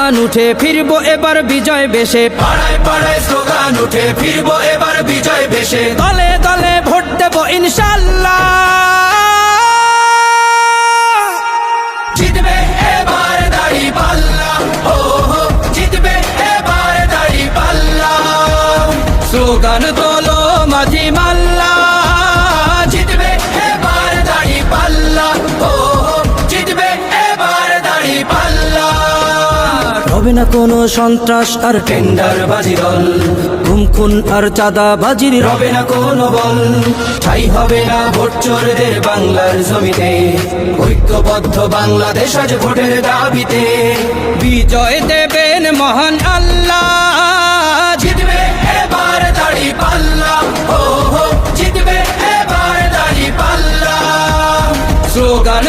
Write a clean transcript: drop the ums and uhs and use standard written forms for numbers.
Slogan উঠে ফিরবো এবার বিজয় বেশে, পাড়ায় পাড়ায় স্লোগান উঠে ফিরবো এবার বিজয় বেশে, দলে দলে ভোট দেবো ইনশাল্লাহ। জিতবে এবার দাঁড়িপাল্লা, ও হো জিতবে এবার দাঁড়িপাল্লা। স্লোগান তোলো মাঝি মাল্লা, জিতবে এবার দাঁড়িপাল্লা, ও হো জিতবে এবার দাঁড়িপাল্লা। হবে না কোনো সন্ত্রাস আর টেন্ডারবাজি দল, গুম খুন আর চাঁদাবাজির রবে না কোনো বল, ঠাই হবে না ভোট চোরদের বাংলার জমিতে, ঐক্যবদ্ধ বাংলাদেশ আজ ভোটের দাবিতে। বিজয় দেবেন মহান আল্লাহ। জিতবে এবার দাঁড়িপাল্লা, ও হো জিতবে এবার দাঁড়িপাল্লা। স্লোগান